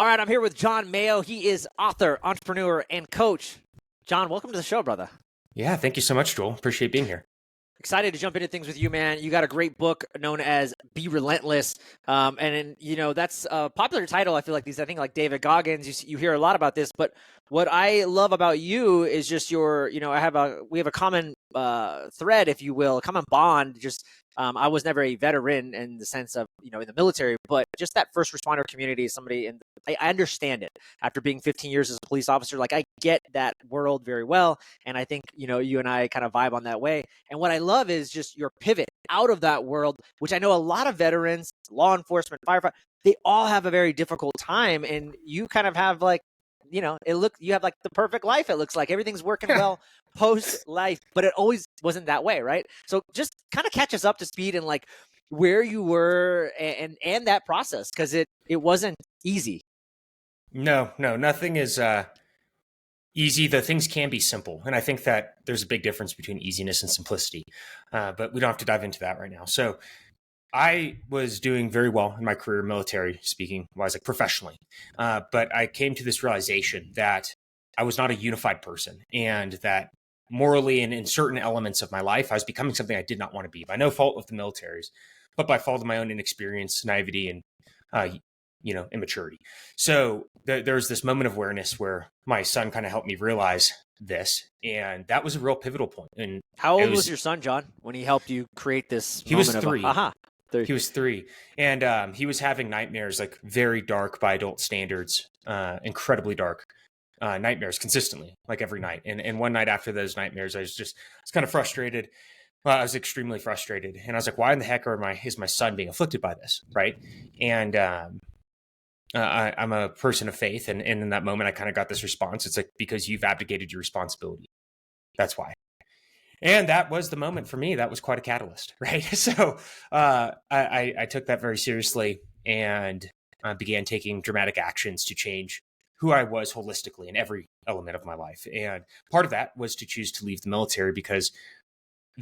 All right, I'm here with John Mayo. He is author, entrepreneur, and coach. John, welcome to the show, brother. Yeah, thank you so much, Joel. Appreciate being here. Excited to jump into things with you, man. You got a great book known as Be Relentless. That's a popular title. I feel like I think like David Goggins, you hear a lot about this, but what I love about you is just we have a common thread, if you will, a common bond. I was never a veteran in the sense of, in the military, but just that first responder community is somebody, and I understand it after being 15 years as a police officer. Like, I get that world very well. And I think, you and I kind of vibe on that way. And what I love is just your pivot out of that world, which I know a lot of veterans, law enforcement, firefighter, they all have a very difficult time. And you kind of have you have like the perfect life. It looks like everything's working well post life, but it always wasn't that way. Right. So just kind of catch us up to speed and like where you were and that process. Cause it wasn't easy. No, nothing is easy. The things can be simple. And I think that there's a big difference between easiness and simplicity. But we don't have to dive into that right now. So I was doing very well in my career, military speaking, wise, like professionally. But I came to this realization that I was not a unified person, and that morally and in certain elements of my life, I was becoming something I did not want to be by no fault of the military's, but by fault of my own inexperience, naivety, and immaturity. So there was this moment of awareness where my son kind of helped me realize this, and that was a real pivotal point. And how old was your son, John, when he helped you create this? He was 3. Three. He was 3, and he was having nightmares, like very dark by adult standards, incredibly dark nightmares consistently, like every night. And one night after those nightmares, I was kind of frustrated. Well, I was extremely frustrated, and I was like, "Why in the heck is my son being afflicted by this?" Right? And I'm a person of faith, and in that moment, I kind of got this response. It's like, because you've abdicated your responsibility. That's why. And that was the moment for me. That was quite a catalyst, right? So I took that very seriously and began taking dramatic actions to change who I was holistically in every element of my life. And part of that was to choose to leave the military, because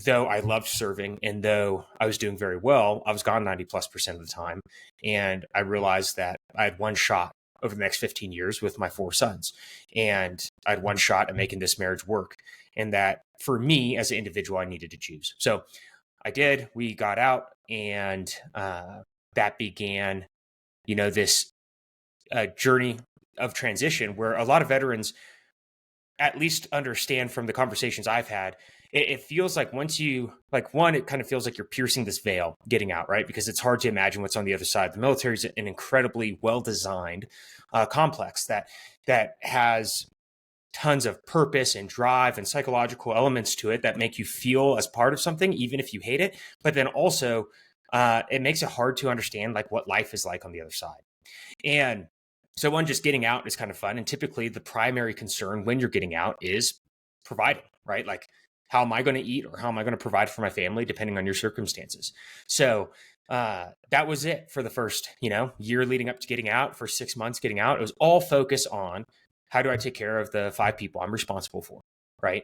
though I loved serving and though I was doing very well, I was gone 90+% of the time. And I realized that I had one shot over the next 15 years with my 4 sons. And I had one shot at making this marriage work. And that for me as an individual, I needed to choose. So I did. We got out, and that began, this journey of transition where a lot of veterans at least understand from the conversations I've had. It feels like once you, it kind of feels like you're piercing this veil getting out, right? Because it's hard to imagine what's on the other side. The military is an incredibly well-designed complex that has tons of purpose and drive and psychological elements to it that make you feel as part of something, even if you hate it. But then also, it makes it hard to understand like what life is like on the other side. And so just getting out is kind of fun. And typically the primary concern when you're getting out is providing, right? Like, how am I going to eat, or how am I going to provide for my family, depending on your circumstances? So that was it for the first, year leading up to getting out. For 6 months getting out, it was all focus on how do I take care of the 5 people I'm responsible for, right?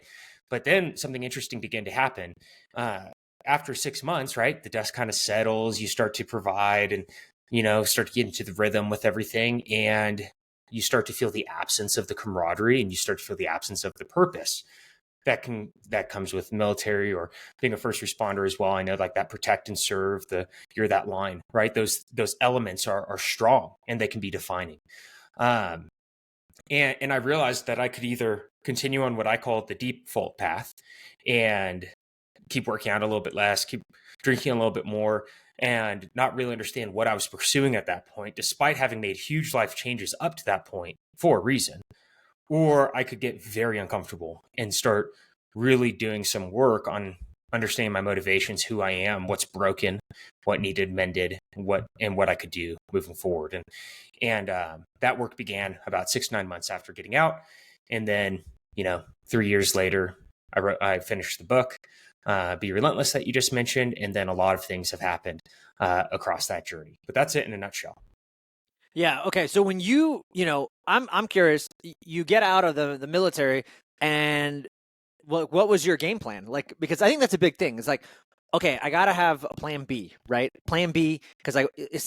But then something interesting began to happen. After 6 months, right, the dust kind of settles, you start to provide and, start to get into the rhythm with everything. And you start to feel the absence of the camaraderie, and you start to feel the absence of the purpose that comes with military or being a first responder as well. I know, like, that protect and serve, you're that line, right? Those elements are strong, and they can be defining. And I realized that I could either continue on what I call the default path and keep working out a little bit less, keep drinking a little bit more, and not really understand what I was pursuing at that point, despite having made huge life changes up to that point for a reason. Or I could get very uncomfortable and start really doing some work on understanding my motivations, who I am, what's broken, what needed mended, what I could do moving forward. And that work began about 6 to 9 months after getting out. And then, 3 years later, I finished the book, Be Relentless, that you just mentioned. And then a lot of things have happened across that journey. But that's it in a nutshell. Yeah. Okay. So when I'm curious, you get out of the military, and what was your game plan? Like, because I think that's a big thing. It's like, okay, I gotta have a plan B, right? Plan B, because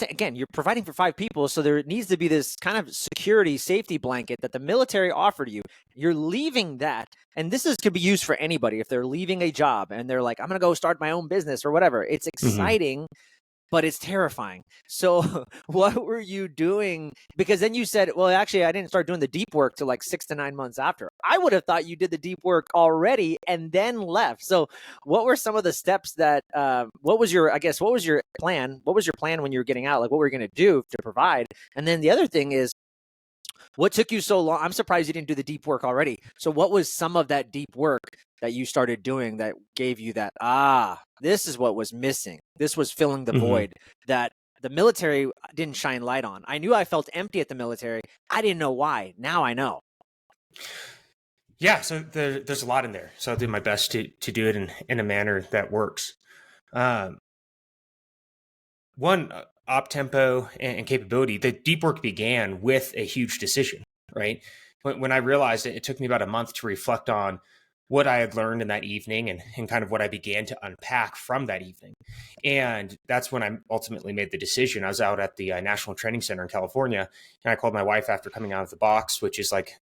again, you're providing for 5 people, so there needs to be this kind of security safety blanket that the military offered you. You're leaving that, and could be used for anybody if they're leaving a job and they're like, I'm gonna go start my own business or whatever. It's exciting, but it's terrifying. So what were you doing? Because then you said, well, actually, I didn't start doing the deep work till like 6 to 9 months after. I would have thought you did the deep work already and then left. So what were some of the steps that, what was your plan? What was your plan when you were getting out? Like, what were you going to do to provide? And then the other thing is, what took you so long? I'm surprised you didn't do the deep work already. So what was some of that deep work that you started doing that gave you that, this is what was missing. This was filling the void that the military didn't shine light on. I knew I felt empty at the military. I didn't know why. Now I know. Yeah, so there's a lot in there. So I'll do my best to do it in a manner that works. One, op tempo and capability. The deep work began with a huge decision, right? When I realized it took me about a month to reflect on what I had learned in that evening and kind of what I began to unpack from that evening. And that's when I ultimately made the decision. I was out at the National Training Center in California, and I called my wife after coming out of the box, which is like,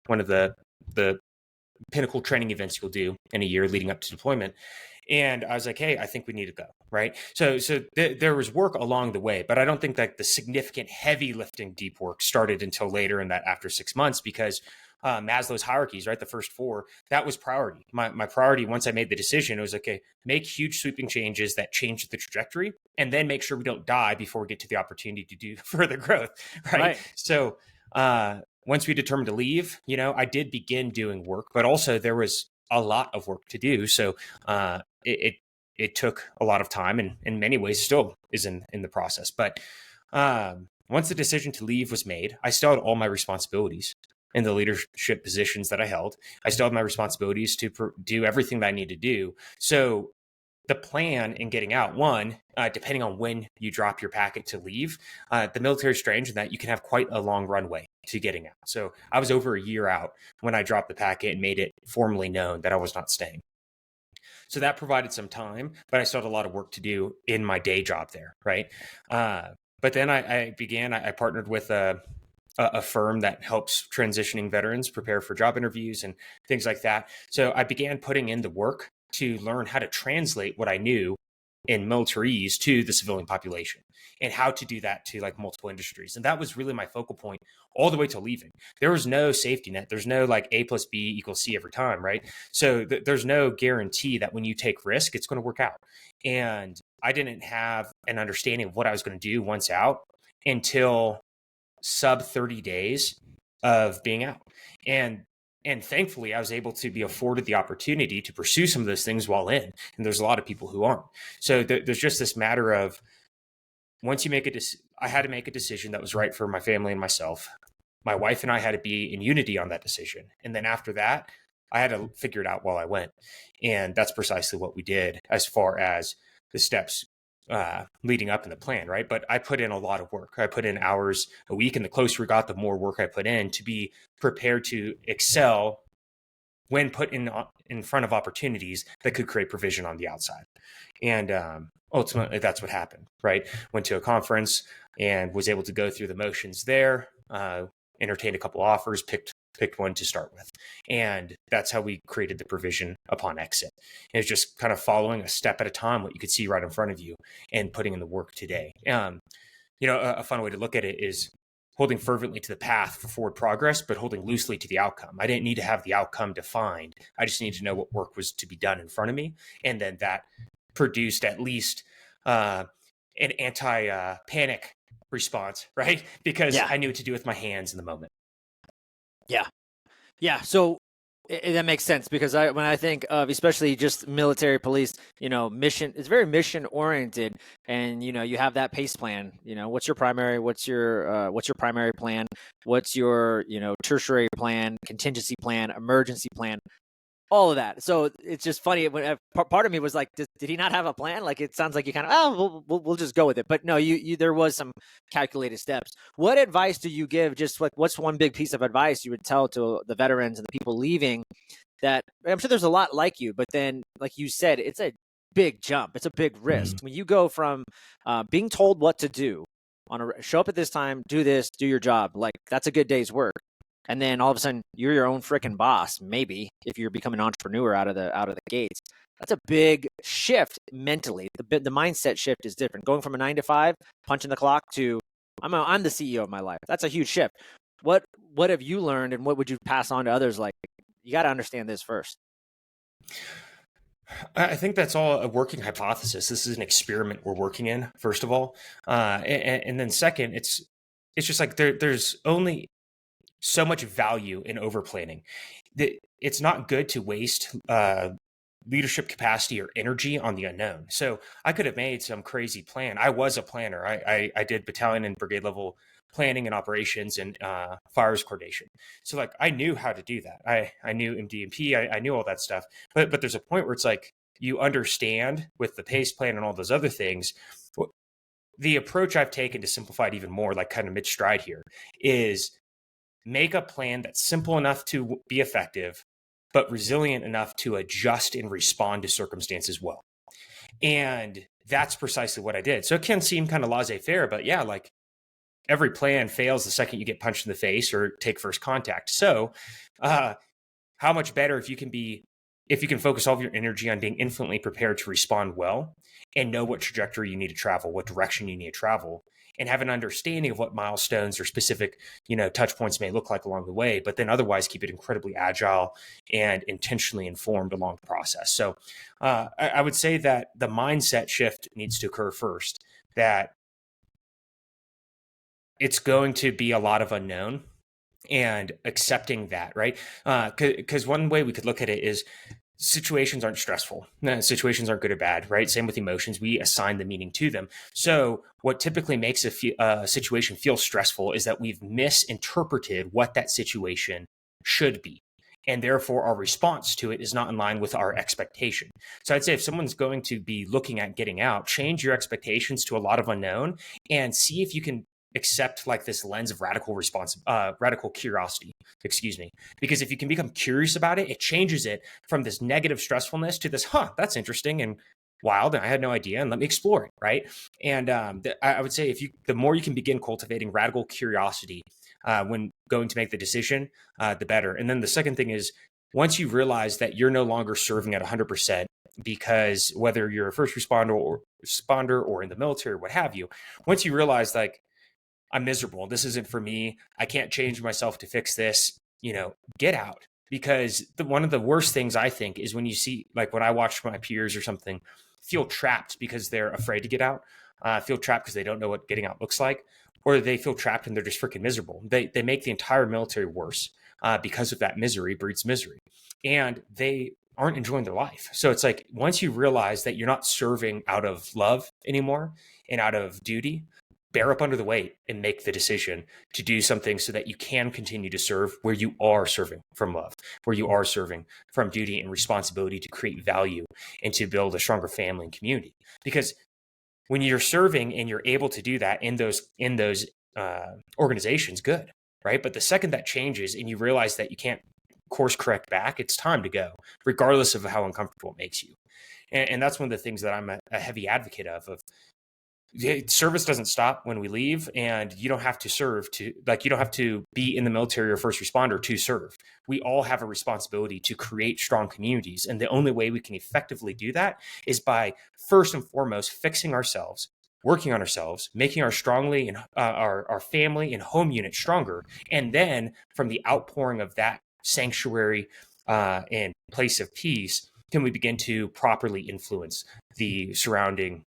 one of the pinnacle training events you'll do in a year leading up to deployment. And I was like, hey, I think we need to go, right? So there was work along the way, but I don't think that the significant heavy lifting deep work started until later in that after 6 months, because Maslow's hierarchies, right? The first 4, that was priority. My priority, once I made the decision, it was, okay, make huge sweeping changes that change the trajectory, and then make sure we don't die before we get to the opportunity to do further growth, right? So once we determined to leave, I did begin doing work, but also there was a lot of work to do. So it took a lot of time, and in many ways still is in the process. But once the decision to leave was made, I still had all my responsibilities in the leadership positions that I held. I still had my responsibilities to do everything that I need to do. So the plan in getting out, one, depending on when you drop your packet to leave, the military is strange in that you can have quite a long runway to getting out. So I was over a year out when I dropped the packet and made it formally known that I was not staying. So that provided some time, but I still had a lot of work to do in my day job there, right? But then I partnered with a firm that helps transitioning veterans prepare for job interviews and things like that. So I began putting in the work to learn how to translate what I knew in militaries to the civilian population, and how to do that to like multiple industries. And that was really my focal point all the way to leaving. There was no safety net. There's no like A plus B equals C every time, right? So there's no guarantee that when you take risk, it's going to work out. And I didn't have an understanding of what I was going to do once out until sub 30 days of being out. And thankfully, I was able to be afforded the opportunity to pursue some of those things while in. And there's a lot of people who aren't. So there's just this matter of, once you make I had to make a decision that was right for my family and myself. My wife and I had to be in unity on that decision. And then after that, I had to figure it out while I went. And that's precisely what we did as far as the steps leading up in the plan, right? But I put in a lot of work. I put in hours a week, and the closer we got, the more work I put in to be prepared to excel when put in front of opportunities that could create provision on the outside. And ultimately, that's what happened, right? Went to a conference and was able to go through the motions there, entertained a couple offers, picked one to start with. And that's how we created the provision upon exit. It was just kind of following a step at a time, what you could see right in front of you, and putting in the work today. A fun way to look at it is holding fervently to the path for forward progress, but holding loosely to the outcome. I didn't need to have the outcome defined. I just needed to know what work was to be done in front of me. And then that produced at least an anti-panic response, right? Because I knew what to do with my hands in the moment. Yeah. So that makes sense, because when I think of especially just military police, mission, it's very mission oriented, and you have that PACE plan. What's your primary plan? What's your tertiary plan, contingency plan, emergency plan? All of that. So it's just funny. When part of me was like, did he not have a plan? Like, it sounds like you kind of, we'll just go with it. But no, you there was some calculated steps. What advice do you give? Just like, what's one big piece of advice you would tell to the veterans and the people leaving? That I'm sure there's a lot like you, but then, like you said, it's a big jump. It's a big risk. When you go from being told what to do show up at this time, do this, do your job, like that's a good day's work. And then all of a sudden you're your own freaking boss, maybe if you're becoming an entrepreneur out of the gates. That's a big shift mentally. The mindset shift is different. Going from a 9 to 5, punching the clock, to I'm the CEO of my life. That's a huge shift. What have you learned, and what would you pass on to others? Like, you got to understand this first. I think that's all a working hypothesis. This is an experiment we're working in, first of all, and then second, it's just like there's only so much value in over planning. It's not good to waste leadership capacity or energy on the unknown. So I could have made some crazy plan. I was a planner. I did battalion and brigade level planning and operations and fires coordination. So like I knew how to do that. I knew MD&P. I knew all that stuff. But there's a point where it's like you understand with the PACE plan and all those other things. The approach I've taken to simplify it even more, like kind of mid-stride here, is make a plan that's simple enough to be effective, but resilient enough to adjust and respond to circumstances well. And that's precisely what I did. So it can seem kind of laissez-faire, but yeah, like every plan fails the second you get punched in the face or take first contact. So how much better if you can focus all of your energy on being infinitely prepared to respond well and know what trajectory you need to travel, what direction you need to travel, and have an understanding of what milestones or specific, touch points may look like along the way, but then otherwise keep it incredibly agile and intentionally informed along the process. So I would say that the mindset shift needs to occur first, that it's going to be a lot of unknown, and accepting that, right? Because one way we could look at it is situations aren't stressful. Situations aren't good or bad, right? Same with emotions. We assign the meaning to them. So what typically makes a situation feel stressful is that we've misinterpreted what that situation should be. And therefore, our response to it is not in line with our expectation. So I'd say if someone's going to be looking at getting out, change your expectations to a lot of unknown and see if you can accept like this lens of radical curiosity, because if you can become curious about it, it changes it from this negative stressfulness to this, that's interesting and wild, and I had no idea, and let me explore it, right? And I would say the more you can begin cultivating radical curiosity when going to make the decision, the better. And then the second thing is, once you realize that you're no longer serving at 100%, because whether you're a first responder or in the military or what have you, once you realize like, I'm miserable, this isn't for me, I can't change myself to fix this, get out. Because one of the worst things I think is when you see, like when I watch my peers or something feel trapped because they're afraid to get out, feel trapped because they don't know what getting out looks like, or they feel trapped and they're just freaking miserable. They make the entire military worse because of that misery breeds misery. And they aren't enjoying their life. So it's like, once you realize that you're not serving out of love anymore and out of duty, bear up under the weight and make the decision to do something so that you can continue to serve where you are serving from love, where you are serving from duty and responsibility to create value and to build a stronger family and community. Because when you're serving and you're able to do that in those organizations, good, right? But the second that changes and you realize that you can't course correct back, it's time to go, regardless of how uncomfortable it makes you. And that's one of the things that I'm a heavy advocate of service doesn't stop when we leave, and you don't have to you don't have to be in the military or first responder to serve. We all have a responsibility to create strong communities. And the only way we can effectively do that is by first and foremost fixing ourselves, working on ourselves, making our our family and home unit stronger. And then from the outpouring of that sanctuary and place of peace, can we begin to properly influence the surrounding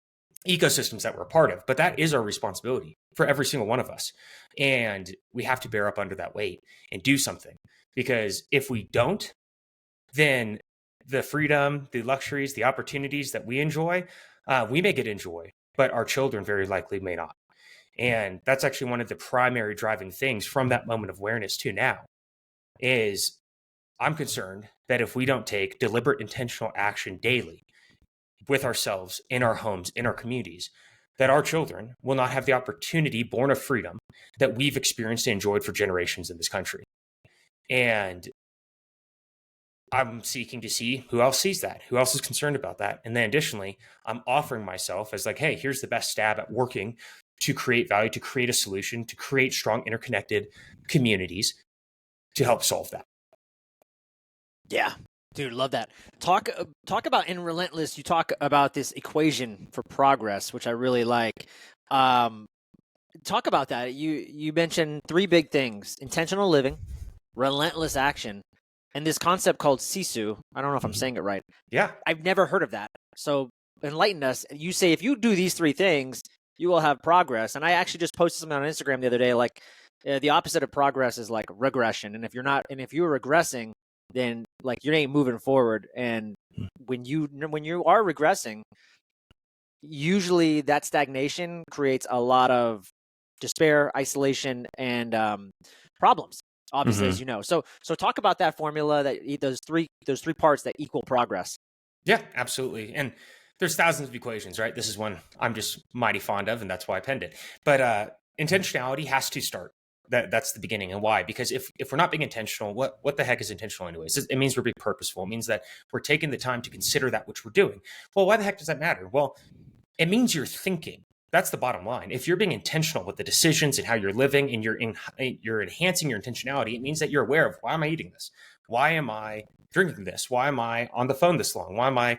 ecosystems that we're a part of. But that is our responsibility for every single one of us. And we have to bear up under that weight and do something. Because if we don't, then the freedom, the luxuries, the opportunities that we enjoy, we may get enjoy, but our children very likely may not. And that's actually one of the primary driving things from that moment of awareness to now is I'm concerned that if we don't take deliberate, intentional action daily, with ourselves, in our homes, in our communities, that our children will not have the opportunity born of freedom that we've experienced and enjoyed for generations in this country. And I'm seeking to see who else sees that, who else is concerned about that. And then additionally, I'm offering myself as like, hey, here's the best stab at working to create value, to create a solution, to create strong, interconnected communities to help solve that. Yeah. Dude, love that. Talk about in Relentless, you talk about this equation for progress, which I really like. Um, Talk about that. You mentioned three big things: intentional living, relentless action, and this concept called Sisu. I don't know if I'm saying it right. Yeah. I've never heard of that. So enlighten us. You say if you do these three things, you will have progress. And I actually just posted something on Instagram the other day, like the opposite of progress is like regression. And if you're regressing, then like you ain't moving forward. And when you are regressing, usually that stagnation creates a lot of despair, isolation, and problems. Obviously, as you know. So talk about that formula, that those three parts that equal progress. Yeah, absolutely. And there's thousands of equations, right? This is one I'm just mighty fond of, and that's why I penned it. But intentionality has to start. That's the beginning. And why? Because if we're not being intentional, what the heck is intentional anyways? It means we're being purposeful. It means that we're taking the time to consider that which we're doing. Well, why the heck does that matter? Well, it means you're thinking. That's the bottom line. If you're being intentional with the decisions and how you're living, and you're enhancing your intentionality, it means that you're aware of, why am I eating this? Why am I drinking this? Why am I on the phone this long? Why am I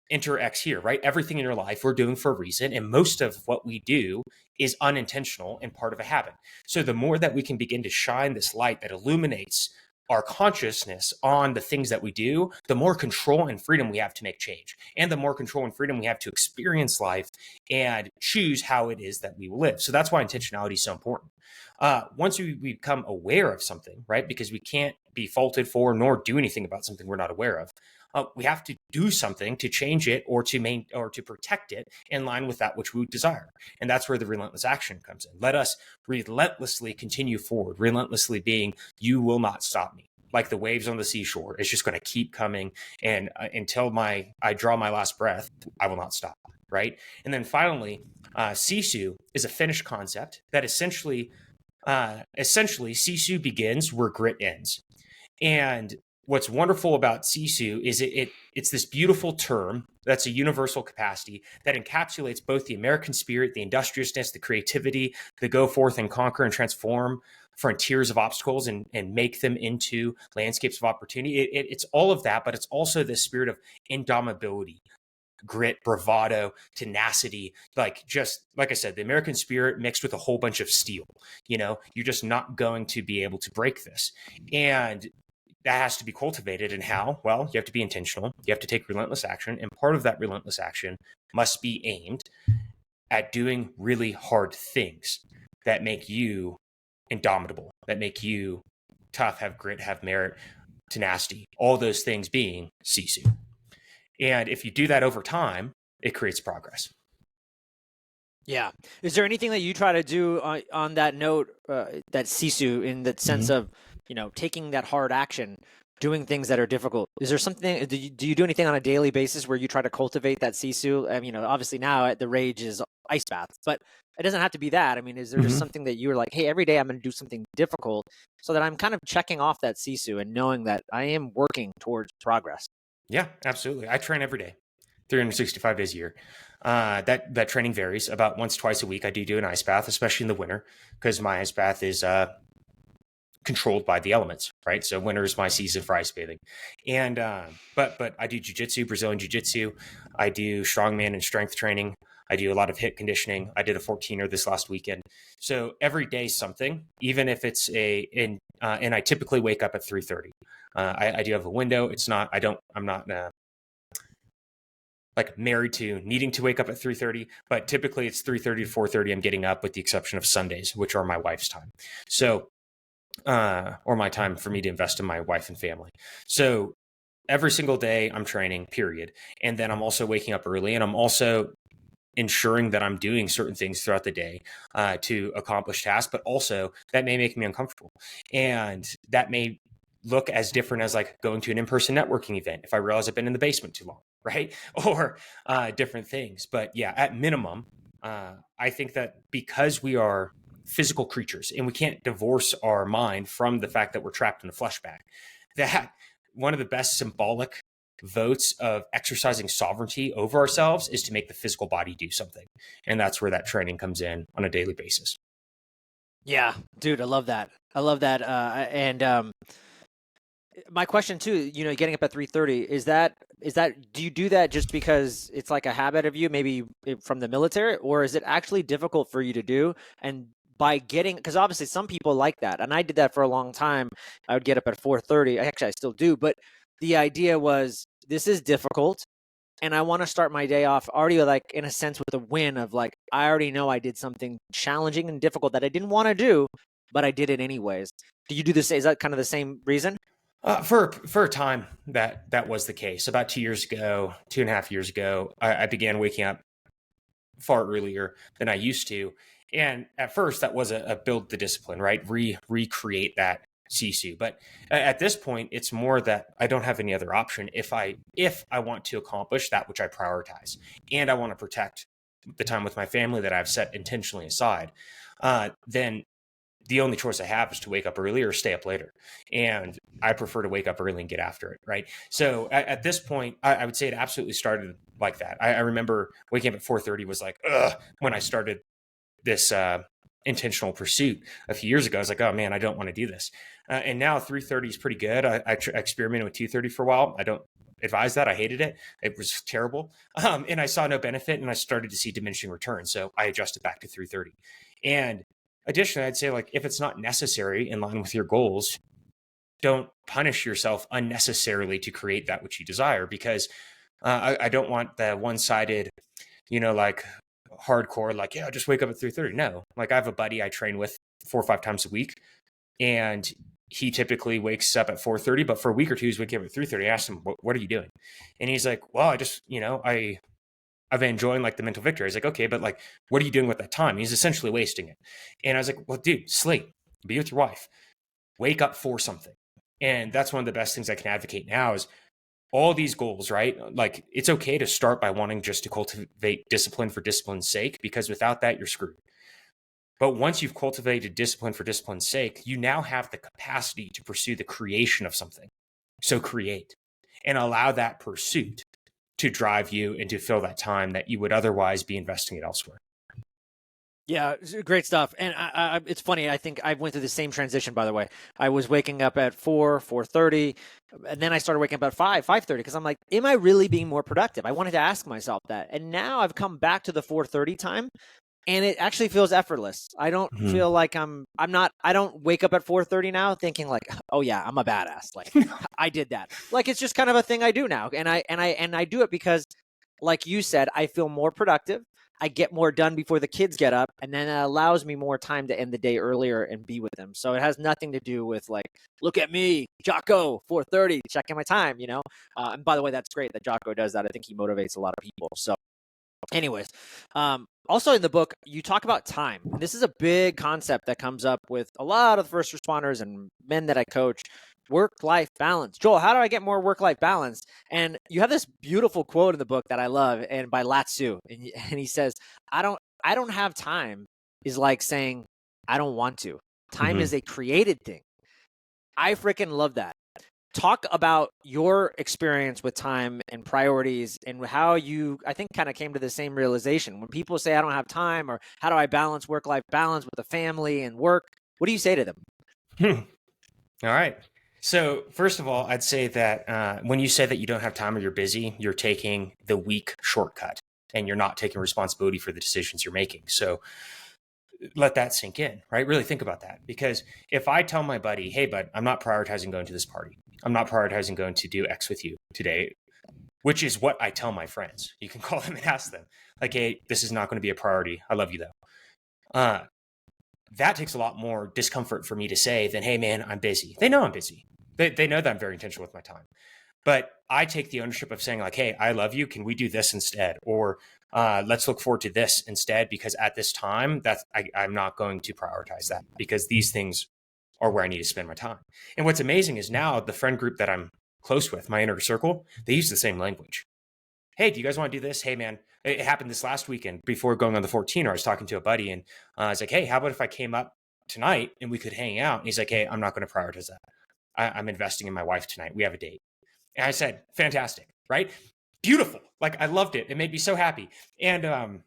enter X here, right? Everything in your life we're doing for a reason. And most of what we do is unintentional and part of a habit. So the more that we can begin to shine this light that illuminates our consciousness on the things that we do, the more control and freedom we have to make change. And the more control and freedom we have to experience life and choose how it is that we will live. So that's why intentionality is so important. Once we become aware of something, right? Because we can't be faulted for nor do anything about something we're not aware of. We have to do something to change it or to protect it in line with that which we desire. And that's where the relentless action comes in. Let us relentlessly continue forward, relentlessly being, you will not stop me. Like the waves on the seashore, it's just going to keep coming. And until I draw my last breath, I will not stop. Right. And then finally, Sisu is a Finnish concept that essentially Sisu begins where grit ends. And what's wonderful about Sisu is it's this beautiful term that's a universal capacity that encapsulates both the American spirit, the industriousness, the creativity, the go forth and conquer and transform frontiers of obstacles and make them into landscapes of opportunity. It's all of that, but it's also the spirit of indomitability, grit, bravado, tenacity, like I said, the American spirit mixed with a whole bunch of steel. You're just not going to be able to break this. And that has to be cultivated. And how? Well, you have to be intentional. You have to take relentless action. And part of that relentless action must be aimed at doing really hard things that make you indomitable, that make you tough, have grit, have merit, tenacity, all those things being Sisu. And if you do that over time, it creates progress. Yeah. Is there anything that you try to do on that note, that Sisu, in that sense of, taking that hard action, doing things that are difficult? Is there something, do you do anything on a daily basis where you try to cultivate that Sisu? I mean, obviously now the rage is ice baths, but it doesn't have to be that. I mean, is there just something that you're like, hey, every day I'm going to do something difficult so that I'm kind of checking off that Sisu and knowing that I am working towards progress? Yeah, absolutely. I train every day, 365 days a year. That training varies. About once, twice a week, I do an ice bath, especially in the winter, because my ice bath is controlled by the elements, right? So winter is my season for ice bathing. And but I do jiu-jitsu, Brazilian jiu-jitsu. I do strongman and strength training. I do a lot of HIIT conditioning. I did a 14er this last weekend. So every day something, even if it's and I typically wake up at 3:30. I do have a window. I'm not like married to needing to wake up at 3:30, but typically it's 3:30 to 4:30. I'm getting up, with the exception of Sundays, which are my wife's time. So, or my time for me to invest in my wife and family. So every single day I'm training, period. And then I'm also waking up early, and I'm also ensuring that I'm doing certain things throughout the day to accomplish tasks, but also that may make me uncomfortable. And that may look as different as like going to an in-person networking event if I realize I've been in the basement too long, right? Or different things. But yeah, at minimum, I think that because we are physical creatures and we can't divorce our mind from the fact that we're trapped in a flesh bag, that one of the best symbolic votes of exercising sovereignty over ourselves is to make the physical body do something. And that's where that training comes in on a daily basis. Yeah, dude, I love that. I love that. And my question too, getting up at 3:30, is that do you do that just because it's like a habit of you, maybe from the military, or is it actually difficult for you to do? And because obviously some people like that, and I did that for a long time. I would get up at 4:30. Actually, I still do, but the idea was this is difficult, and I want to start my day off already like in a sense with a win of like I already know I did something challenging and difficult that I didn't want to do, but I did it anyways. Do you do this? Is that kind of the same reason? For a time that was the case. About 2 years ago, 2.5 years ago, I began waking up far earlier than I used to. And at first that was a build the discipline, right? Recreate that Sisu. But at this point, it's more that I don't have any other option if I want to accomplish that which I prioritize, and I want to protect the time with my family that I've set intentionally aside. Then the only choice I have is to wake up early or stay up later. And I prefer to wake up early and get after it. Right. So at this point, I would say it absolutely started like that. I remember waking up at 4:30 was like, ugh, when I started this intentional pursuit a few years ago. I was like, oh man, I don't want to do this. And now 3:30 is pretty good. I experimented with 2:30 for a while. I don't advise that. I hated it. It was terrible. And I saw no benefit, and I started to see diminishing returns. So I adjusted back to 3:30. And additionally, I'd say like if it's not necessary in line with your goals, don't punish yourself unnecessarily to create that which you desire, because I don't want the one-sided, like hardcore, like, yeah, just wake up at 3:30. No, like I have a buddy I train with 4 or 5 times a week, and he typically wakes up at 4:30, but for a week or two, he's waking up at 3:30. I asked him, what are you doing? And he's like, well, I just, I've been enjoying like the mental victory. I was like, okay, but like, what are you doing with that time? He's essentially wasting it. And I was like, well, dude, sleep, be with your wife, wake up for something. And that's one of the best things I can advocate now is all these goals, right? Like it's okay to start by wanting just to cultivate discipline for discipline's sake, because without that, you're screwed. But once you've cultivated discipline for discipline's sake, you now have the capacity to pursue the creation of something. So create and allow that pursuit to drive you and to fill that time that you would otherwise be investing it elsewhere. Yeah, great stuff. And it's funny. I think I went through the same transition, by the way. I was waking up at 4:30, and then I started waking up at 5:30, because I'm like, am I really being more productive? I wanted to ask myself that. And now I've come back to the 4:30 time, and it actually feels effortless. I don't feel like I don't wake up at 4:30 now thinking like, oh yeah, I'm a badass. Like I did that. Like it's just kind of a thing I do now. And I do it because, like you said, I feel more productive. I get more done before the kids get up, and then it allows me more time to end the day earlier and be with them. So it has nothing to do with like, look at me, Jocko, 4:30, checking my time, and by the way, that's great that Jocko does that. I think he motivates a lot of people. So anyways, also in the book, you talk about time. And this is a big concept that comes up with a lot of first responders and men that I coach. Work-life balance. Joel, how do I get more work-life balance? And you have this beautiful quote in the book that I love, and by Latsu, and he says, "I don't have time," is like saying, "I don't want to." Time is a created thing. I freaking love that. Talk about your experience with time and priorities, and how you, I think, kind of came to the same realization. When people say, I don't have time, or how do I balance work-life balance with the family and work? What do you say to them? All right. So first of all, I'd say that when you say that you don't have time or you're busy, you're taking the weak shortcut, and you're not taking responsibility for the decisions you're making. So let that sink in, right? Really think about that. Because if I tell my buddy, hey, bud, I'm not prioritizing going to this party. I'm not prioritizing going to do X with you today, which is what I tell my friends. You can call them and ask them, like, hey, this is not going to be a priority. I love you, though. That takes a lot more discomfort for me to say than, hey, man, I'm busy. They know I'm busy. They know that I'm very intentional with my time. But I take the ownership of saying like, hey, I love you. Can we do this instead? Or let's look forward to this instead, because at this time, I'm not going to prioritize that, because these things are where I need to spend my time. And what's amazing is now the friend group that I'm close with, my inner circle, they use the same language. Hey, do you guys want to do this? Hey, man, it happened this last weekend before going on the 14er. I was talking to a buddy, and I was like, hey, how about if I came up tonight and we could hang out? And he's like, hey, I'm not going to prioritize that. I'm investing in my wife tonight. We have a date. And I said, fantastic, right? Beautiful. Like I loved it. It made me so happy. And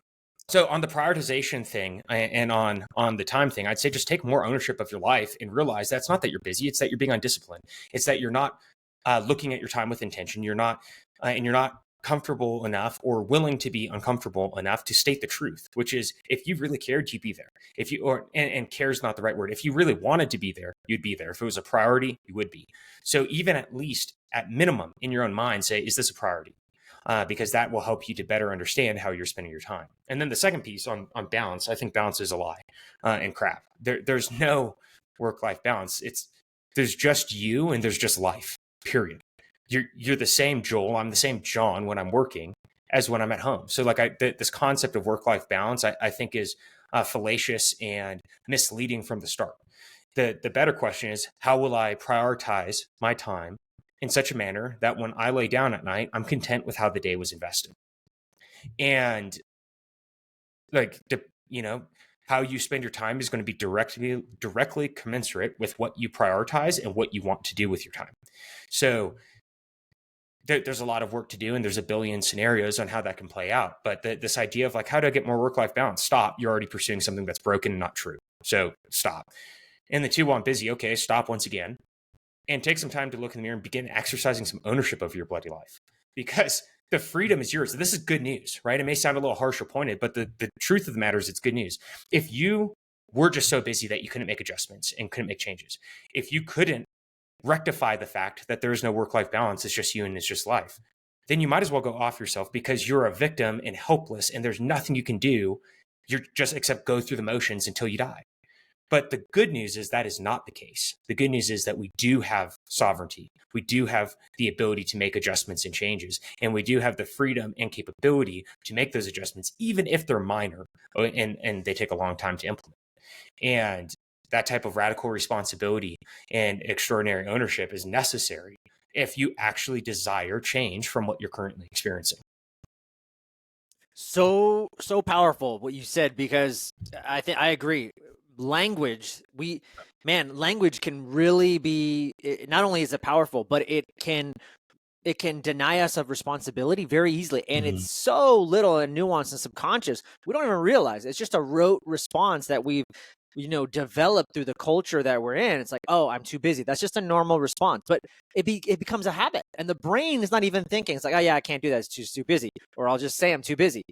so on the prioritization thing and on the time thing, I'd say just take more ownership of your life and realize that's not that you're busy. It's that you're being undisciplined. It's that you're not looking at your time with intention. You're not, and you're not comfortable enough or willing to be uncomfortable enough to state the truth, which is if you really cared, you'd be there. If you, and care is not the right word. If you really wanted to be there, you'd be there. If it was a priority, you would be. So even at least at minimum in your own mind, say, is this a priority? Because that will help you to better understand how you're spending your time. And then the second piece on balance, I think balance is a lie and crap. There's no work-life balance. There's just you and there's just life, period. You're the same Joel. I'm the same John when I'm working as when I'm at home. So like this concept of work-life balance, I think is fallacious and misleading from the start. The better question is, how will I prioritize my time in such a manner that when I lay down at night, I'm content with how the day was invested? And like, how you spend your time is going to be directly commensurate with what you prioritize and what you want to do with your time. So there's a lot of work to do and there's a billion scenarios on how that can play out. But this idea of like, how do I get more work-life balance? Stop. You're already pursuing something that's broken and not true. So stop. And the two, well, I'm busy. Okay, stop once again. And take some time to look in the mirror and begin exercising some ownership of your bloody life, because the freedom is yours. This is good news, right? It may sound a little harsh or pointed, but the truth of the matter is it's good news. If you were just so busy that you couldn't make adjustments and couldn't make changes, if you couldn't rectify the fact that there is no work-life balance, it's just you and it's just life, then you might as well go off yourself because you're a victim and helpless and there's nothing you can do. You're just except go through the motions until you die. But the good news is that is not the case. The good news is that we do have sovereignty. We do have the ability to make adjustments and changes. And we do have the freedom and capability to make those adjustments, even if they're minor and they take a long time to implement. And that type of radical responsibility and extraordinary ownership is necessary if you actually desire change from what you're currently experiencing. So powerful what you said, because I think I agree. Language can really be, not only is it powerful, but it can deny us of responsibility very easily. And it's so little and nuanced and subconscious, we don't even realize. It's just a rote response that we've developed through the culture that we're in. It's like, oh, I'm too busy. That's just a normal response. But it becomes a habit, and the brain is not even thinking. It's like, oh yeah, I can't do that. It's too busy. Or I'll just say I'm too busy.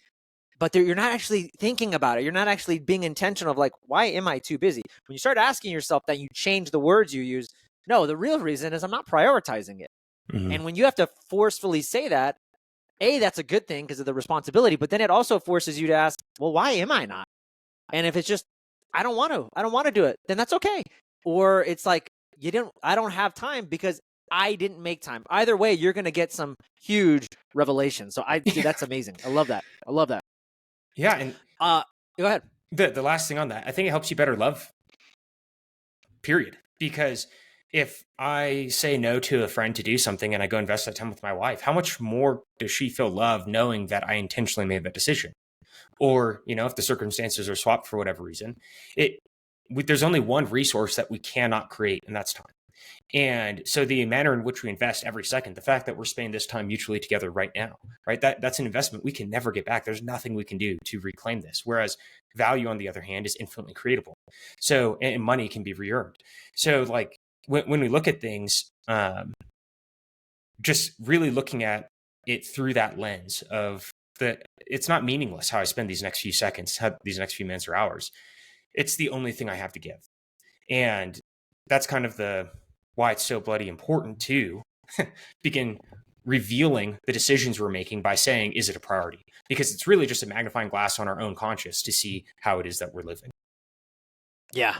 But you're not actually thinking about it. You're not actually being intentional of like, why am I too busy? When you start asking yourself that, you change the words you use. No, the real reason is I'm not prioritizing it. And when you have to forcefully say that, that's a good thing because of the responsibility, but then it also forces you to ask, well, why am I not? And if it's just, I don't want to do it, then that's okay. Or it's like, I don't have time because I didn't make time. Either way, you're going to get some huge revelation. So that's amazing. I love that. Yeah. And go ahead. The last thing on that, I think it helps you better love, period. Because if I say no to a friend to do something and I go invest that time with my wife, how much more does she feel loved knowing that I intentionally made that decision? Or, if the circumstances are swapped for whatever reason, there's only one resource that we cannot create, and that's time. And so the manner in which we invest every second, the fact that we're spending this time mutually together right now, right? That's an investment we can never get back. There's nothing we can do to reclaim this. Whereas value, on the other hand, is infinitely creatable. So, and money can be re-earned. So like when we look at things, just really looking at it through that lens of it's not meaningless how I spend these next few seconds, these next few minutes or hours. It's the only thing I have to give. And that's kind of why it's so bloody important to begin revealing the decisions we're making by saying, is it a priority? Because it's really just a magnifying glass on our own conscience to see how it is that we're living. Yeah.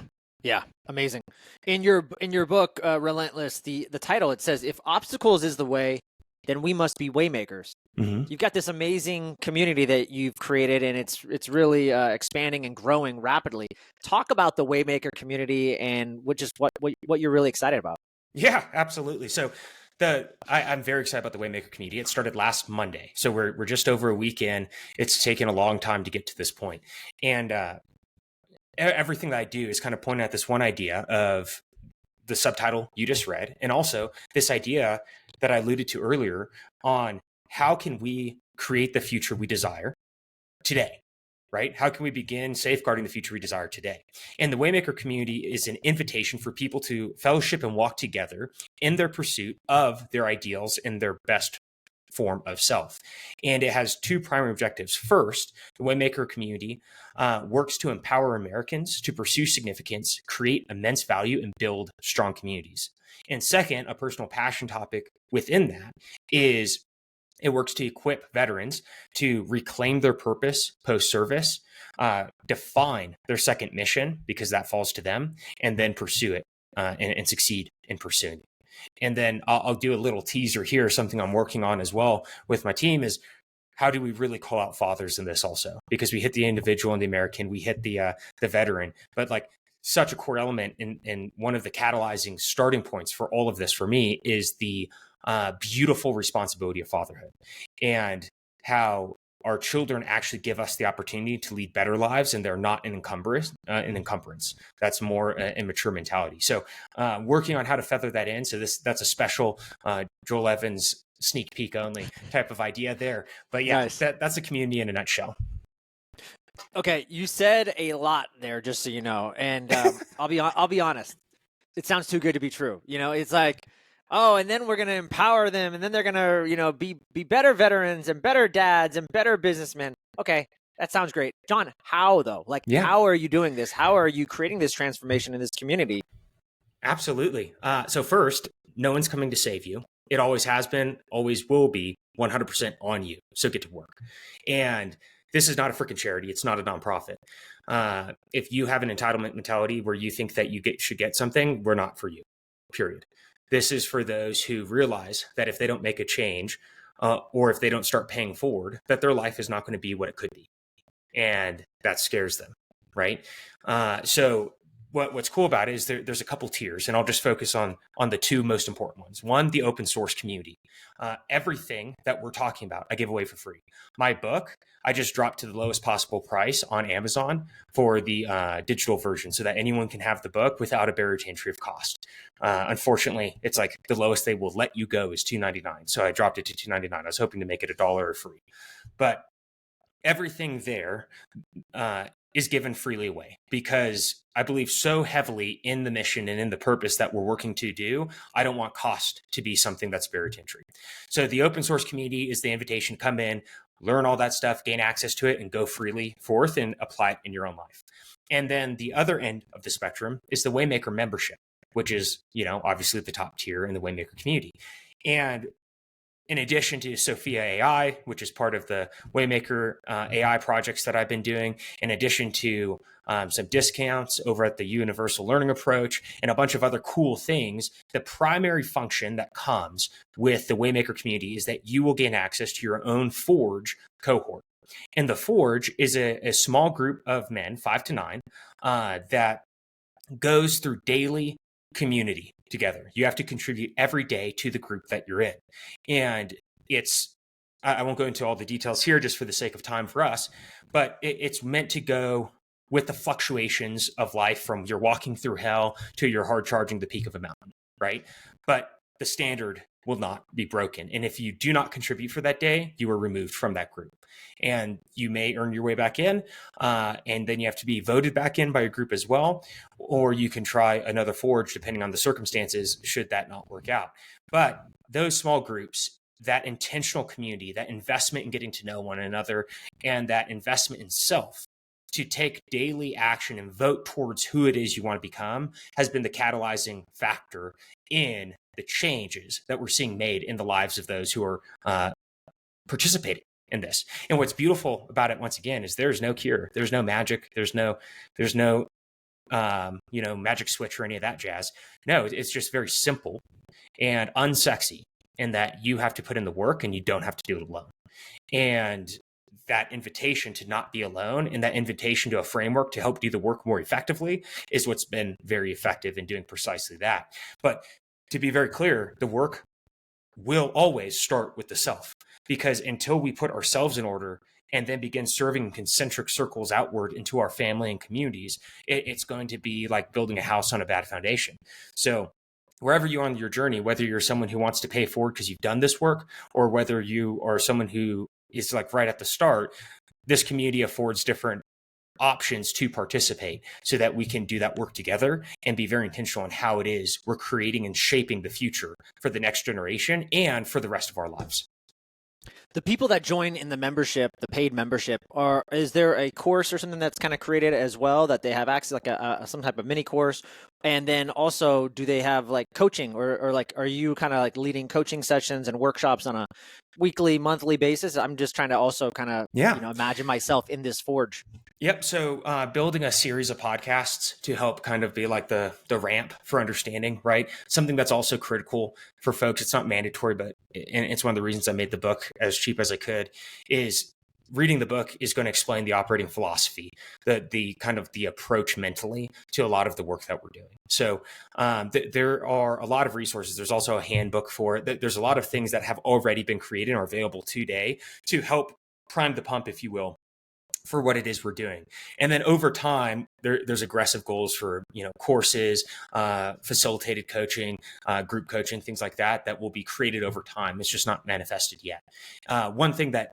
Amazing. In your book, Relentless, the title, it says, if obstacles is the way, then we must be Waymakers. You've got this amazing community that you've created, and it's really expanding and growing rapidly. Talk about the Waymaker community and what you're really excited about. Yeah, absolutely. So I'm very excited about the Waymaker community. It started last Monday, so we're just over a week in. It's taken a long time to get to this point, and everything that I do is kind of pointing at this one idea of the subtitle you just read, and also this idea that I alluded to earlier on how can we create the future we desire today, right? How can we begin safeguarding the future we desire today? And the Waymaker community is an invitation for people to fellowship and walk together in their pursuit of their ideals and their best form of self. And it has two primary objectives. First, the Waymaker community works to empower Americans to pursue significance, create immense value, and build strong communities. And second, a personal passion topic within that is it works to equip veterans to reclaim their purpose post-service, define their second mission, because that falls to them, and then pursue it and succeed in pursuing it. And then I'll do a little teaser here. Something I'm working on as well with my team is how do we really call out fathers in this also? Because we hit the individual and the American, we hit the veteran, but like such a core element and one of the catalyzing starting points for all of this for me is the beautiful responsibility of fatherhood and how our children actually give us the opportunity to lead better lives, and they're not an encumbrance. That's more an immature mentality. So working on how to feather that in. So that's a special Joel Evans sneak peek only type of idea there. But yeah, Nice. that's a community in a nutshell. Okay, you said a lot there, just so you know, and I'll be honest. It sounds too good to be true. It's like, oh, and then we're gonna empower them, and then they're gonna, be better veterans and better dads and better businessmen. Okay, that sounds great, John. How though? Like, how are you doing this? How are you creating this transformation in this community? Absolutely. So first, no one's coming to save you. It always has been, always will be 100% on you. So get to work. And this is not a freaking charity. It's not a nonprofit. If you have an entitlement mentality where you think that you should get something, we're not for you, period. This is for those who realize that if they don't make a change or if they don't start paying forward, that their life is not going to be what it could be. And that scares them, right? So what's cool about it is there's a couple tiers, and I'll just focus on the two most important ones. One, the open source community. Everything that we're talking about, I give away for free. My book, I just dropped to the lowest possible price on Amazon for the digital version so that anyone can have the book without a barrier to entry of cost. Unfortunately, it's like the lowest they will let you go is $2.99. So I dropped it to $2.99. I was hoping to make it $1 free. But everything there is given freely away because I believe so heavily in the mission and in the purpose that we're working to do. I don't want cost to be something that's barrier to entry. So the open source community is the invitation to come in, learn all that stuff, gain access to it, and go freely forth and apply it in your own life. And then the other end of the spectrum is the Waymaker membership, which is, obviously the top tier in the Waymaker community. And in addition to Sophia AI, which is part of the Waymaker AI projects that I've been doing, in addition to some discounts over at the Universal Learning Approach and a bunch of other cool things, the primary function that comes with the Waymaker community is that you will gain access to your own Forge cohort. And the Forge is a small group of men, 5 to 9, that goes through daily community together. You have to contribute every day to the group that you're in. And I won't go into all the details here just for the sake of time for us, but it's meant to go with the fluctuations of life from you're walking through hell to you're hard charging the peak of a mountain, right? But the standard will not be broken. And if you do not contribute for that day, you are removed from that group. And you may earn your way back in, and then you have to be voted back in by a group as well. Or you can try another Forge, depending on the circumstances, should that not work out. But those small groups, that intentional community, that investment in getting to know one another, and that investment in self to take daily action and vote towards who it is you want to become has been the catalyzing factor in the changes that we're seeing made in the lives of those who are participating in this. And what's beautiful about it, once again, is there's no cure, there's no magic, there's no magic switch or any of that jazz. No, it's just very simple and unsexy in that you have to put in the work and you don't have to do it alone. And that invitation to not be alone and that invitation to a framework to help do the work more effectively is what's been very effective in doing precisely that. But to be very clear, the work will always start with the self, because until we put ourselves in order and then begin serving concentric circles outward into our family and communities, it's going to be like building a house on a bad foundation. So wherever you are on your journey, whether you're someone who wants to pay forward because you've done this work, or whether you are someone who is like right at the start, this community affords different options to participate so that we can do that work together and be very intentional on how it is we're creating and shaping the future for the next generation and for the rest of our lives. The people that join in the membership, the paid membership, is there a course or something that's kind of created as well that they have access, like some type of mini course? And then also, do they have like coaching or like, are you kind of like leading coaching sessions and workshops on a weekly, monthly basis? I'm just trying to also kind of, imagine myself in this forge. Yep. So building a series of podcasts to help kind of be like the ramp for understanding, right? Something that's also critical for folks. It's not mandatory, but and it's one of the reasons I made the book as cheap as I could, is reading the book is going to explain the operating philosophy, the kind of the approach mentally to a lot of the work that we're doing. So there are a lot of resources. There's also a handbook for it. There's a lot of things that have already been created and are available today to help prime the pump, if you will, for what it is we're doing. And then over time, there's aggressive goals for, courses, facilitated coaching, group coaching, things like that, that will be created over time. It's just not manifested yet. One thing that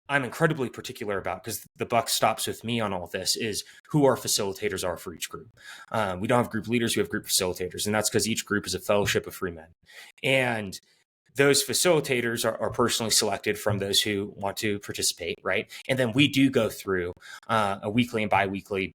I'm incredibly particular about, because the buck stops with me on all this, is who our facilitators are for each group. We don't have group leaders, we have group facilitators. And that's because each group is a fellowship of free men. And those facilitators are personally selected from those who want to participate, right? And then we do go through a weekly and bi-weekly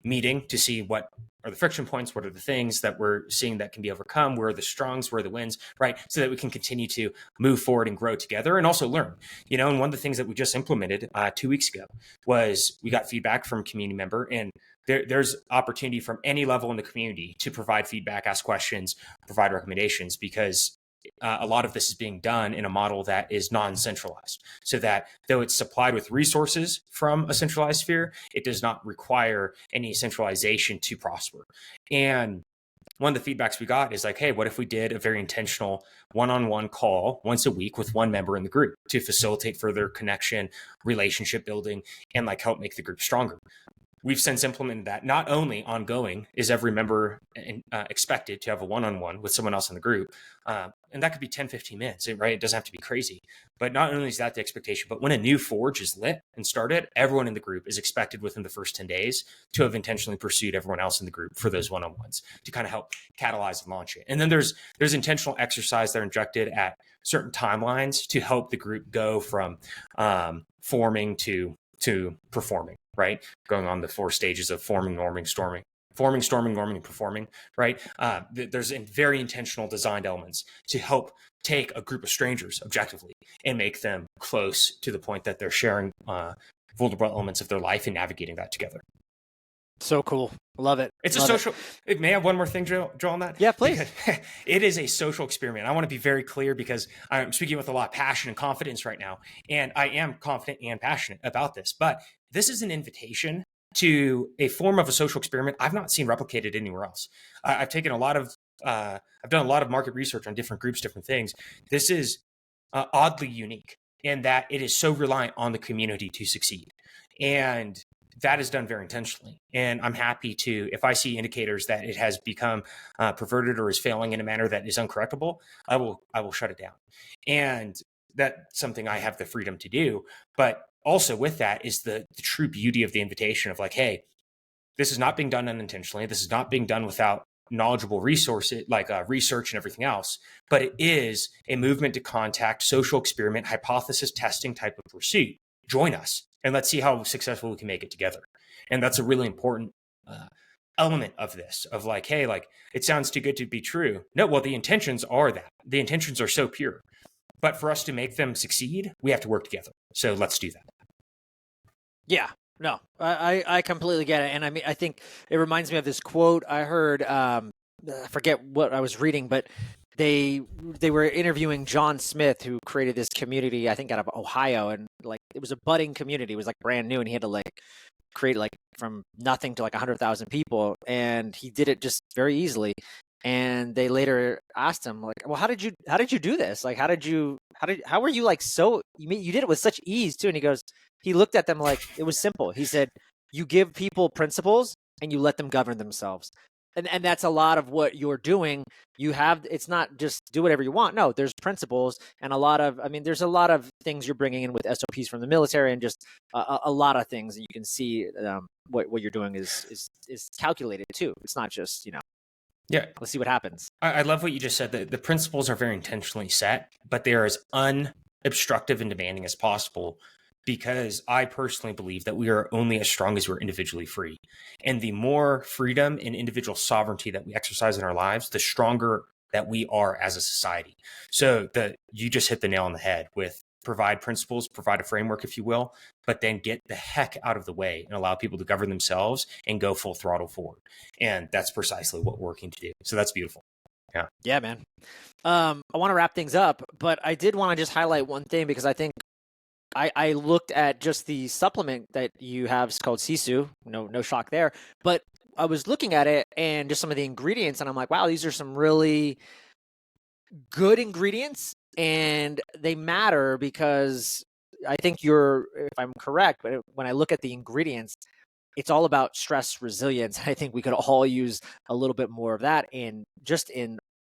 meeting to see what are the friction points, what are the things that we're seeing that can be overcome, where are the strongs, where are the wins, right? So that we can continue to move forward and grow together and also learn. And one of the things that we just implemented 2 weeks ago was we got feedback from a community member, and there's opportunity from any level in the community to provide feedback, ask questions, provide recommendations, because a lot of this is being done in a model that is non-centralized, so that though it's supplied with resources from a centralized sphere, it does not require any centralization to prosper. And one of the feedbacks we got is like, hey, what if we did a very intentional one-on-one call once a week with one member in the group to facilitate further connection, relationship building, and like help make the group stronger? We've since implemented that. Not only ongoing is every member expected to have a one-on-one with someone else in the group, and that could be 10, 15 minutes, right? It doesn't have to be crazy. But not only is that the expectation, but when a new forge is lit and started, everyone in the group is expected within the first 10 days to have intentionally pursued everyone else in the group for those one-on-ones to kind of help catalyze and launch it. And then there's intentional exercise that are injected at certain timelines to help the group go from forming to performing, right? Going on the 4 stages of forming, norming, storming. Forming, storming, norming, and performing, right? There's very intentional designed elements to help take a group of strangers objectively and make them close to the point that they're sharing vulnerable elements of their life and navigating that together. So cool. Love it. It's Love a social. May I have one more thing, Joe, on that? Yeah, please. It is a social experiment. I want to be very clear because I'm speaking with a lot of passion and confidence right now. And I am confident and passionate about this. But this is an invitation to a form of a social experiment I've not seen replicated anywhere else. I've taken a lot of, I've done a lot of market research on different groups, different things. This is oddly unique in that it is so reliant on the community to succeed. And that is done very intentionally. And I'm happy to, if I see indicators that it has become perverted or is failing in a manner that is uncorrectable, I will shut it down. And that's something I have the freedom to do. But also with that is the true beauty of the invitation of like, hey, this is not being done unintentionally. This is not being done without knowledgeable resources like research and everything else, but it is a movement to contact, social experiment, hypothesis testing type of pursuit. Join us and let's see how successful we can make it together. And that's a really important element of this, of like, hey, like it sounds too good to be true. No, well, the intentions are that. The intentions are so pure. But for us to make them succeed, we have to work together. So let's do that. Yeah, no, I completely get it. And I mean, I think it reminds me of this quote I heard, I forget what I was reading, but they were interviewing John Smith, who created this community, I think out of Ohio. And like, it was a budding community. It was like brand new. And he had to like create like from nothing to like 100,000 people. And he did it just very easily. And they later asked him like, well, how did you do this? Like, how were you like, so you did it with such ease too? And he looked at them like it was simple. He said, you give people principles and you let them govern themselves. And that's a lot of what you're doing. It's not just do whatever you want. No, there's principles and there's a lot of things you're bringing in with SOPs from the military and just a lot of things that you can see. What you're doing is calculated too. It's not just, Yeah. let's see what happens. I love what you just said. The principles are very intentionally set, but they are as unobstructive and demanding as possible, because I personally believe that we are only as strong as we're individually free. And the more freedom and individual sovereignty that we exercise in our lives, the stronger that we are as a society. So you just hit the nail on the head with provide principles, provide a framework, if you will, but then get the heck out of the way and allow people to govern themselves and go full throttle forward. And that's precisely what we're working to do. So that's beautiful. Yeah, man. I want to wrap things up, but I did want to just highlight one thing, because I think I looked at just the supplement that you have. It's called Sisu. No shock there. But I was looking at it and just some of the ingredients, and I'm like, wow, these are some really good ingredients, and they matter because I think if I'm correct, but when I look at the ingredients, it's all about stress resilience. I think we could all use a little bit more of that in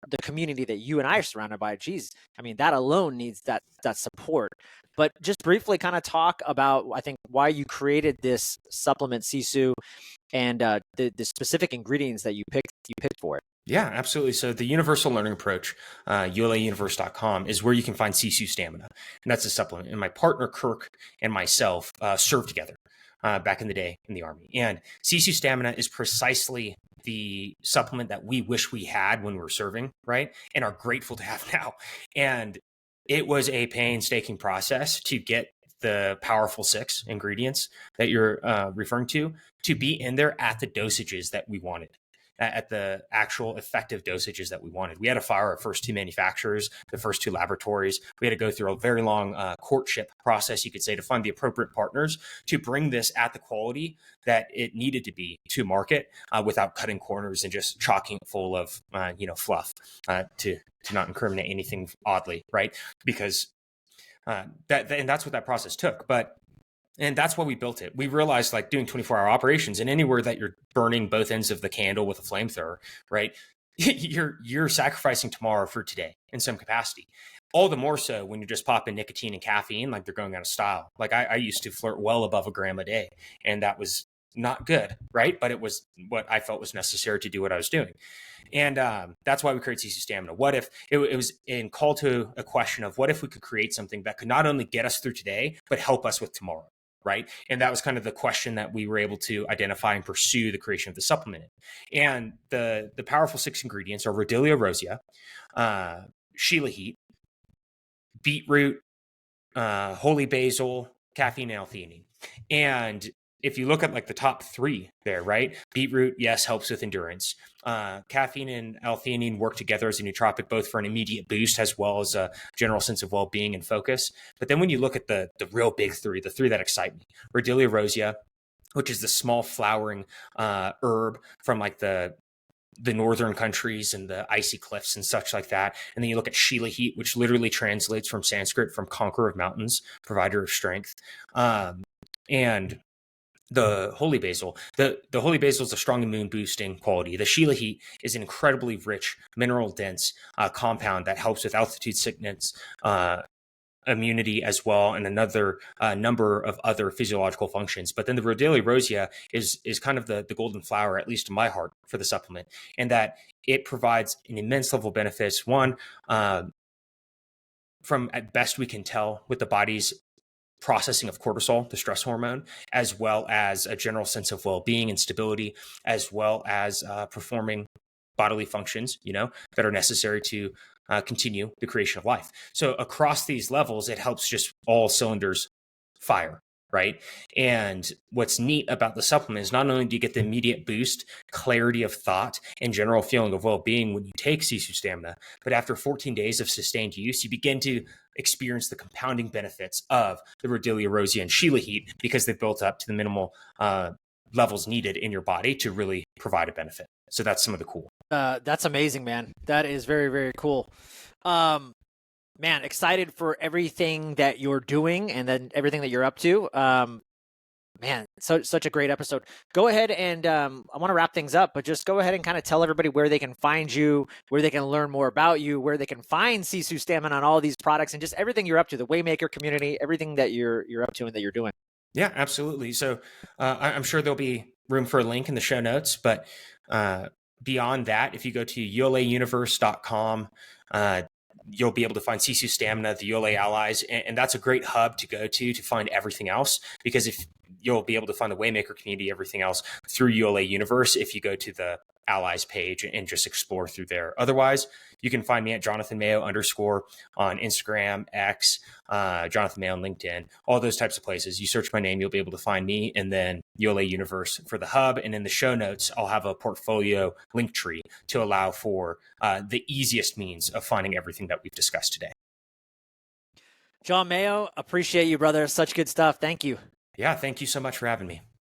the community that you and I are surrounded by. Geez, I mean, that alone needs that support. But just briefly kind of talk about, I think, why you created this supplement, Sisu, and the specific ingredients that you picked for it. Yeah, absolutely. So the universal learning approach, ulauniverse.com, is where you can find Sisu Stamina. And that's a supplement. And my partner, Kirk, and myself served together back in the day in the Army. And Sisu Stamina is precisely the supplement that we wish we had when we were serving, right? And are grateful to have now. And it was a painstaking process to get the powerful 6 ingredients that you're referring to be in there at the dosages that we wanted, at the actual effective dosages that we wanted. We had to fire our first 2 manufacturers, the first 2 laboratories. We had to go through a very long courtship process, you could say, to find the appropriate partners to bring this at the quality that it needed to be to market, without cutting corners and just chalking it full of fluff to not incriminate anything oddly, right? Because and that's what that process took. And that's why we built it. We realized, like, doing 24-hour operations, and anywhere that you're burning both ends of the candle with a flamethrower, right? You're sacrificing tomorrow for today in some capacity. All the more so when you're just popping nicotine and caffeine like they're going out of style. Like I used to flirt well above a gram a day, and that was not good, right? But it was what I felt was necessary to do what I was doing. And that's why we created Sisu Stamina. What if it was in call to a question of what if we could create something that could not only get us through today, but help us with tomorrow? Right. And that was kind of the question that we were able to identify and pursue the creation of the supplement. And the powerful 6 ingredients are rhodiola rosea, Shilajit, beetroot, holy basil, caffeine, and L-theanine. And if you look at like the top 3 there, right? Beetroot, yes, helps with endurance. Caffeine and L-theanine work together as a nootropic, both for an immediate boost as well as a general sense of well-being and focus. But then when you look at the real big 3, the 3 that excite me, rhodiola rosea, which is the small flowering herb from like the northern countries and the icy cliffs and such like that. And then you look at Shilajit, which literally translates from Sanskrit from conqueror of mountains, provider of strength. And the holy basil. The holy basil is a strong immune boosting quality. The Shilajit is an incredibly rich, mineral dense compound that helps with altitude sickness, immunity as well, and another number of other physiological functions. But then the rhodiola rosea is kind of the golden flower, at least in my heart, for the supplement, and that it provides an immense level of benefits. One, from at best we can tell with the body's processing of cortisol, the stress hormone, as well as a general sense of well-being and stability, as well as performing bodily functions, that are necessary to continue the creation of life. So across these levels, it helps just all cylinders fire, right? And what's neat about the supplement is not only do you get the immediate boost, clarity of thought, and general feeling of well-being when you take Sisu Stamina, but after 14 days of sustained use, you begin to experience the compounding benefits of the rhodiola rosea and Shilajit because they've built up to the minimal levels needed in your body to really provide a benefit. So that's some of the cool. That's amazing, man. That is very, very cool. Man, excited for everything that you're doing and then everything that you're up to. Man, such a great episode. Go ahead and I want to wrap things up, but just go ahead and kind of tell everybody where they can find you, where they can learn more about you, where they can find Sisu Stamina on all these products, and just everything you're up to, the Waymaker community, everything that you're up to and that you're doing. Yeah, absolutely. So I'm sure there'll be room for a link in the show notes, but beyond that, if you go to yoleuniverse.com, you'll be able to find Sisu Stamina, the Yole allies, and that's a great hub to go to find everything else. Because if you'll be able to find the Waymaker community, everything else through Yole Universe, if you go to the allies page and just explore through there. Otherwise, you can find me at Jonathan Mayo _ on Instagram, X, Jonathan Mayo on LinkedIn, all those types of places. You search my name, you'll be able to find me, and then Yole Universe for the hub. And in the show notes, I'll have a portfolio link tree to allow for the easiest means of finding everything that we've discussed today. John Mayo, appreciate you, brother. Such good stuff. Thank you. Yeah, thank you so much for having me.